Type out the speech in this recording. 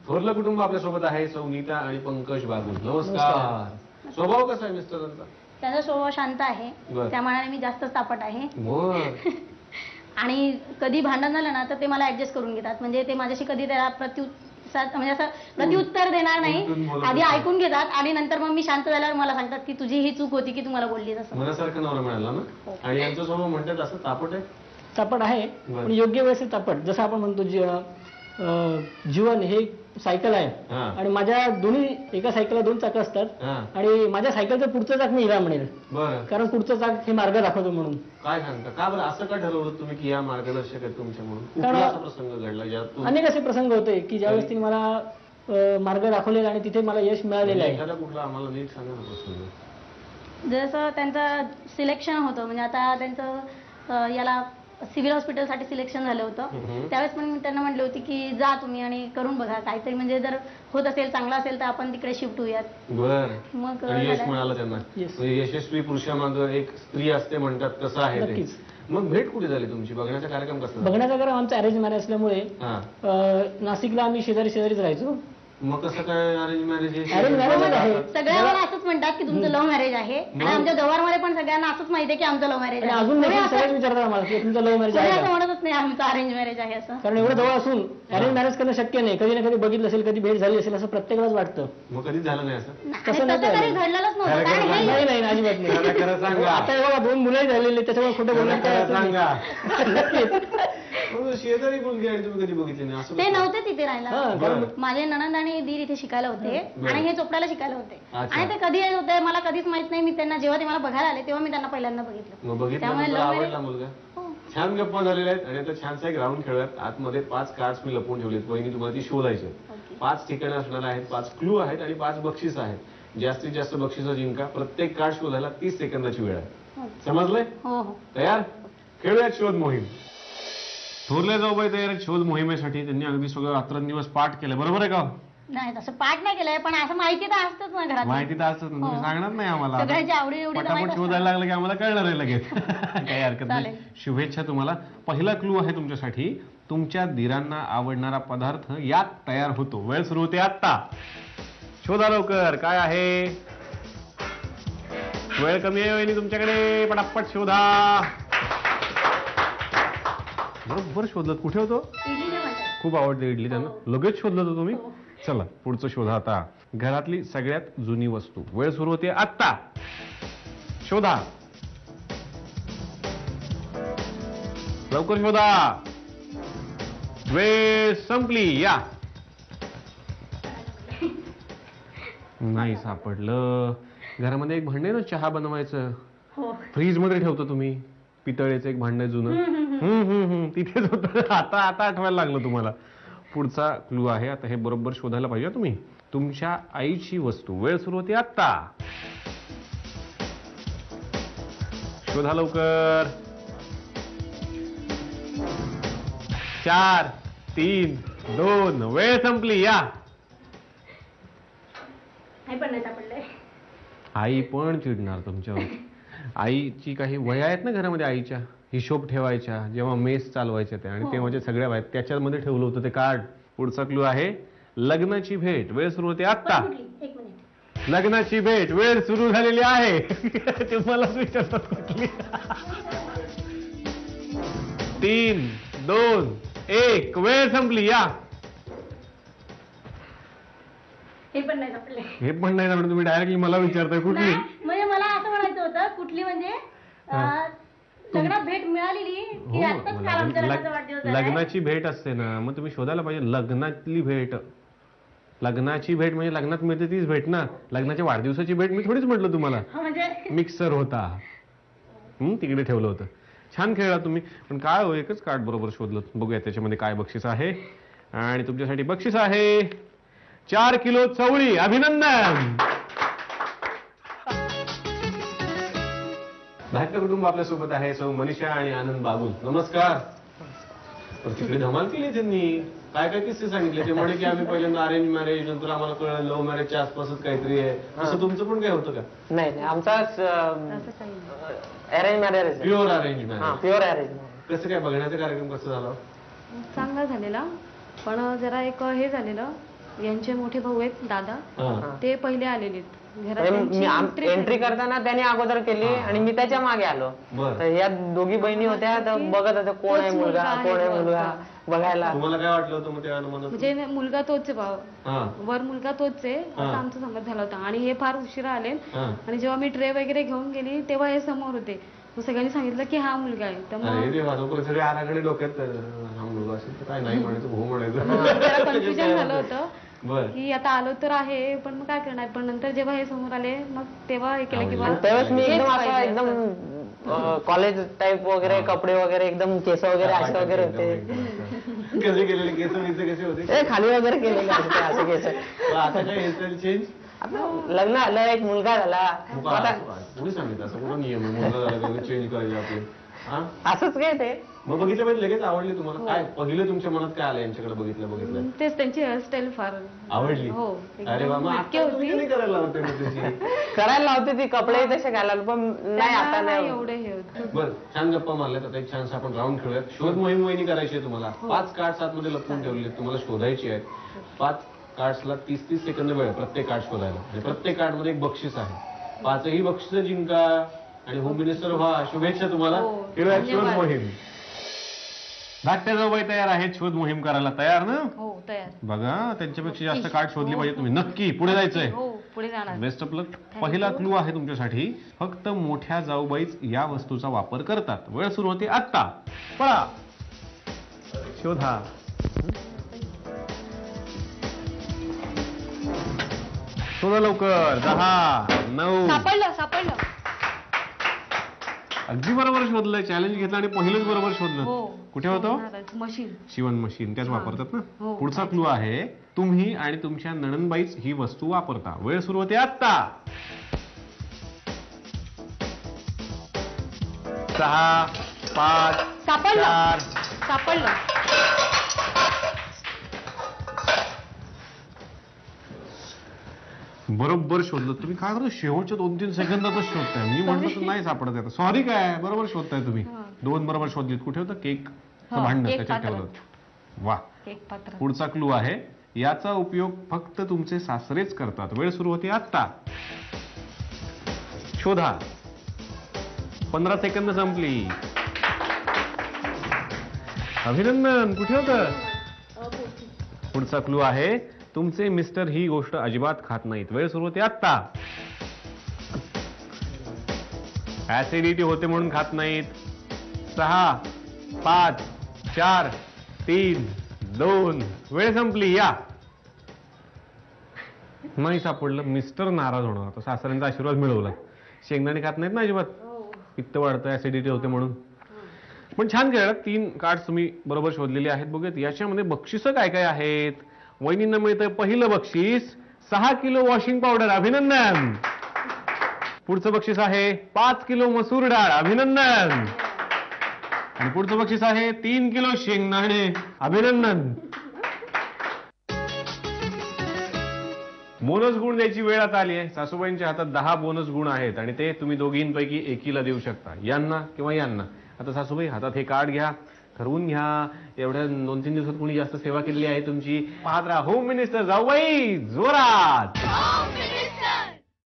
थोरलं कुटुंब आपल्या सोबत आहे. सौ नीता आणि पंकज बागुल. नमस्कार. स्वभाव कसा आहे मिस्टरांचा? त्याचा स्वभाव शांत आहे, त्या मानाने मी जास्त तापट आहे. आणि कधी भांडण झालं ना तर ते मला ऍडजस्ट करून घेतात. म्हणजे ते माझ्याशी कधी त्याला म्हणजे असं प्रत्युत्तर देणार नाही, आधी ऐकून घेतात आणि नंतर मग मी शांत झाल्यावर मला सांगतात की तुझी ही चूक होती की तुम्हाला बोलली असं. मनासारखं नवरा मिळाला ना. आणि यांचा स्वभाव म्हणतात असं तापट आहे. तापट आहे पण योग्य वेळेस तापट. जसं आपण म्हणतो जीवन हे सायकल आहे आणि माझ्या दोन्ही एका सायकलला 2 चाकं असतात आणि माझ्या सायकलचं पुढचं चाक मी हिला म्हणेल, कारण पुढचं चाक हे मार्ग दाखवतो म्हणून. काय सांगता, का बरं असं का ठरवलं तुम्ही की या मार्गदर्शक आहेत तुमच्या म्हणून? कुठला असा प्रसंग घडला ज्यात अनेक असे प्रसंग होते की ज्यावेळेस तिने मला मार्ग दाखवलेला आणि तिथे मला यश मिळालेलं आहे. एखादा कुठला आम्हाला नीट सांगा ना प्रसंग. जसं त्यांचं सिलेक्शन होतं, म्हणजे आता त्यांचं याला सिव्हिल हॉस्पिटलसाठी सिलेक्शन झालं होतं, त्यावेळेस पण मी त्यांना म्हटली होती की जा तुम्ही आणि करून बघा काहीतरी, म्हणजे जर होत असेल चांगलं असेल तर आपण तिकडे शिफ्ट होऊयात. बरं. मग यश मिळालं त्यांना. यशस्वी पुरुषामागं एक स्त्री असते म्हणतात, तसं आहे ते. मग भेट कुठे झाली तुमची? बघण्याचा कार्यक्रम कसा? बघण्याचा कार्यक्रम आमचा अरेंज मॅरेज असल्यामुळे नाशिकला आम्ही शेजारीच राहायचो. मग कसं काय अरेंज मॅरेज? अरेंज मॅरेज आहे. सगळ्या मला असंच म्हणतात की तुमचं लव्ह मॅरेज आहे आणि आमच्या जवळमध्ये पण सगळ्यांना असंच माहिती आहे की आमचं लव्ह मॅरेज आहे. अजून सगळेच विचारतात मला की तुमचं लव्ह मॅरेज आहे असं म्हणतच नाही आमचं अरेंज मॅरेज आहे असं. कारण एवढं जवळ असून अरेंज मॅरेज करणं शक्य नाही. कधी ना कधी बघितलं असेल, कधी भेट झाली असेल असं प्रत्येकालाच वाटतं. मग कधीच झालं नाही असं? तसं कधी घडलेलंच नव्हतं. नाही अजिबात नाही. खरं सांगा. आता एवढा 2 मुलंही झालेले, त्याच्यामुळे खोटं बोलणं सांगा. शेजारी मुलगी आणि तुम्ही कधी बघितली नाही असं? ते नव्हते तिथे राहायला. माझे नणंद आणि दीर इथे शिकायला होते आणि हे चोपडाला शिकायला होते आणि ते कधी येत होते मला कधीच माहित नाही. मी त्यांना जेव्हा ते मला बघायला आले तेव्हा मी त्यांना पहिल्यांदा बघितलं. त्यामुळे आवडला मुलगा. छान गप्पा झालेल्या आहेत आणि आता छानसा एक राऊंड खेळूयात. आतमध्ये 5 कार्ड्स मी लपवून ठेवलेत. पहिली तुम्हाला ती शोधायची. 5 ठिकाणं असणार आहेत, 5 क्लू आहेत आणि 5 बक्षीस आहेत. जास्तीत जास्त बक्षीस जिंका. प्रत्येक कार्ड शोधायला 30 सेकंदाची वेळ आहे. समजलंय? तयार? खेळूयात शोध मोहीम. थोरले जाऊबाई तयार आहेत शोध मोहिमेसाठी. त्यांनी अगदी सगळं रात्रंदिवस पाठ केलं. बरोबर आहे का? नाही तसं पाठ नाही केलंय, पण असं माहिती तर असतच ना घरात. माहिती तर असतच. तुम्ही सांगणार नाही आम्हाला? सगळ्याची आवडी एवढी पटापट शोधायला लागलं की आम्हाला कळणार आहे लगेच. काही हरकत नाही. शुभेच्छा तुम्हाला. पहिला क्लू आहे तुमच्यासाठी. तुमच्या दिरांना आवडणारा पदार्थ यात तयार होतो. वेळ सुरू होते आता. शोधा लवकर. काय आहे? वेळ कमी आहे वहिनी तुमच्याकडे. पटापट शोधा. बरोबर शोधलं. कुठे होतो? खूप आवडते इडली त्यांना. लगेच शोधलं तर तुम्ही. चला पुढचं शोधा आता. घरातली सगळ्यात जुनी वस्तू. वेळ सुरू होते आत्ता. शोधा लवकर शोधा. वेळ संपली. या. नाही सापडलं. घरामध्ये एक भांडे ना चहा बनवायचं, फ्रीज मध्ये ठेवतो तुम्ही. पितळेचं एक भांडं जुनं. तिथेच होतं. आता आठवायला लागलं तुम्हाला. पुढचा क्लू आहे. आता हे बरोबर शोधायला पाहिजे तुम्ही. तुमच्या आईची वस्तू. वेळ सुरू होते आता. शोधा लवकर. 4, 3, 2. वेळ संपली. या. आई पण चिडणार तुमच्यावर. आईची काही वया आहेत ना घरामध्ये आईच्या, हिशोब ठेवायच्या जेव्हा मेस चालवायच्या त्या, आणि तेव्हाच्या सगळ्या बाहेर त्याच्यामध्ये ठेवलं होतं ते कार्ड. पुढचा क्लू आहे लग्नाची भेट. वेळ सुरू होते आता. लग्नाची भेट. वेळ सुरू झालेली आहे. ते मलाच विचारतात कुठली. 3, 2, 1. वेळ संपली. या. हे पण नाही सापडले. हे पण नाही सापडले. तुम्ही डायरेक्टली मला विचारताय कुठली. म्हणजे मला असं म्हणायचं होतं कुठली, म्हणजे लग्नात भेट मिळालेली की आत्ताच काल आमच्या लग्नाचा वाढदिवस झालाय. लग्नाची भेट असते ना, मग तुम्ही शोधायला पाहिजे लग्नातली भेट. लग्नाची भेट म्हणजे लग्नात मिळते तीच भेट ना. लग्नाच्या वाढदिवसाची भेट मी थोडीच म्हटलं तुम्हाला. मिक्सर होता. तिकडे ठेवलं होतं. छान खेळला तुम्ही. पण काय हो, एकच कार्ड बरोबर शोधलं. बघूया त्याच्यामध्ये काय बक्षीस आहे. आणि तुमच्यासाठी बक्षीस आहे 4 किलो चवळी. अभिनंदन. धाकटं कुटुंब आपल्या सोबत आहे. सौ मनीषा आणि आनंद बागुल. नमस्कार. तिकडे धमाल केली त्यांनी. काय काय किस्से सांगितले. ते म्हणे की आम्ही पहिल्यांदा अरेंज मॅरेज, नंतर आम्हाला कळलं लव्ह मॅरेजच्या आसपासच काहीतरी आहे. असं तुमचं पण काय होतं का? नाही आमचा arrange marriage. Pure arrange marriage. Pure arrange. कसं काय बघण्याचा कार्यक्रम कसं झाला? चांगला झालेला, पण जरा एक हे झालेलं यांचे मोठे भाऊ आहेत दादा, हा. ते पहिले आलेले आहेत. घरात मी त्यांची entry एंट्री करताना त्याने अगोदर केली आणि मी त्याच्या मागे आलो. बरं. तर या दोघी बहिणी होत्या तर बघत होत्या कोण आहे मुलगा कोण आहे मुलगा बघायला. तुम्हाला काय वाटलं होतं मग त्या अनुमानात? म्हणजे मुलगा तोच आहे भाऊ, हा वर मुलगा तोच आहे असं आमचा समज झाला होता. आणि हे फार उशिरा आले हा. आणि जेव्हा मी ट्रे वगैरे घेऊन गेली तेव्हा हे समोर होते. मग सगळ्यांनी सांगितलं की हा मुलगा आहे. तर अरे मग देवा, लोक सगळे आराकडे डोक्यात हा मुलगा असेल तर काय नाही म्हणायचं, हो म्हणायचं. जरा कन्फ्युजन झालं होतं बर. की आता आलो तर आहे पण मग काय करणार. पण नंतर जेव्हा हे समोर आले मग तेव्हा हे केलं की बा त्यावेळेस मी हेच एकदम असा पाहिजे एकदम असं. कॉलेज टाईप वगैरे कपडे वगैरे एकदम केस वगैरे असे वगैरे होते. कसे केलेले केस कसे होते? ते खाली वगैरे केलेले होते असे केस. आता काय हेअरस्टाईल चेंज? आता लग्न आलं एक मुलगा झाला आता कोणी सांगितलं असं कुठं नियम आहे मुलगा झाला चेंज करायचे आपले? हा असंच काय ते. मग बघितलं पाहिजे लगेच आवडली तुम्हाला? काय पहिलं तुमच्या मनात काय आलं यांच्याकडे बघितलं? तेच त्यांची हेअरस्टाईल फार आवडली? हो अरे वा, मग नक्की आता तुम्ही होती. नाही करायला लावते मग त्याची? करायला लावते ती कपडे तसे घालायला पण नाही आता त्यांना नाही. एवढे हे होत. बरं, छान गप्पा मारल्यात. आता एक छान आपण राऊंड खेळूयात. शोध मोहीम वहिनी करायची आहे तुम्हाला. 5 कार्ड्स आतमध्ये लपवून ठेवले तुम्हाला शोधायची आहेत. 5 कार्ड्सला 30-30 सेकंद वेळ आहे प्रत्येक कार्ड शोधायला. आणि प्रत्येक कार्ड मध्ये एक बक्षीस आहे. 5ही बक्षीस जिंका आणि होम मिनिस्टर व्हा. शुभेच्छा तुम्हाला. खेळूयात शोध मोहीम. धाकट्या जाऊबाई तयार आहेत शोध मोहीम करायला. तयार ना? हो तयार. बघा, त्यांच्यापेक्षा जास्त कार्ड शोधली पाहिजे तुम्ही. नक्की पुढे जायचंय. हो पुढे जाणार. बेस्ट ऑफ लक. पहिला क्लू आहे तुमच्यासाठी. फक्त मोठ्या जाऊबाईच या वस्तूचा वापर करतात. वेळ सुरू होते आत्ता. पळा, शोधा. शोधा लवकर. 10, 9. सापडलं. अगदी बरोबर शोधलंय. चॅलेंज घेतलं आणि पहिलंच बरोबर शोधलं. हो. कुठे होतं? मशीन. शिवण मशीन. त्याच वापरतात ना. हो. पुढचा क्लू आहे तुम्ही आणि तुमच्या नणंदबाईच ही वस्तू वापरता. वेळ सुरू होते आत्ता. 6, 5, सापडलं. 4. बरोबर शोधलं तुम्ही. काय करतो शेवटच्या 2-3 सेकंदातच शोधताय. मी म्हणतो तर नाही सापडत आता. सॉरी. काय बरोबर शोधताय तुम्ही. 2 बरोबर शोधलीत. कुठे होतं? केक भांड केक त्याच्यात पात्रात. ठेवलं. वा. एक पात्र. पुढचा क्लू आहे याचा उपयोग फक्त तुमचे सासरेच करतात. वेळ सुरू होते आत्ता. शोधा. 15 सेकंद संपली. अभिनंदन. कुठे होतं? पुढचा क्लू आहे तुमचे मिस्टर ही गोष्ट अजिबात खात नाहीत. वेळ सुरू होते आत्ता. ऍसिडिटी होते म्हणून खात नाहीत. 6, 5, 4, 3, 2. वेळ संपली. या. नाही सापडलं. मिस्टर नाराज होणार. आता सासऱ्यांचा आशीर्वाद मिळवला. शेंगदाणे खात नाहीत ना अजिबात. पित्त वाढतं, ऍसिडिटी होते म्हणून. पण छान खेळलात. 3 कार्ड्स तुम्ही बरोबर शोधलेले आहेत. बघूयात याच्यामध्ये बक्षिसं काय काय आहेत. वहिनींना मिळतंय पहिलं बक्षीस 6 किलो वॉशिंग पावडर. अभिनंदन. पुढचं बक्षीस आहे 5 किलो मसूर डाळ. अभिनंदन. आणि पुढचं बक्षीस आहे 3 किलो शेंगदाणे. अभिनंदन. बोनस गुण द्यायची वेळ आता आली आहे. सासूबाईंच्या हातात 10 बोनस गुण आहेत आणि ते तुम्ही दोघींपैकी एकीला देऊ शकता. यांना किंवा यांना. आता सासूबाई हातात हे कार्ड घ्या. ठरवून घ्या. एवढ्या 2-3 दिवसात कोणी जास्त सेवा केलेली आहे तुमची. पाहत राहा होम मिनिस्टर जाऊबाई जोरात.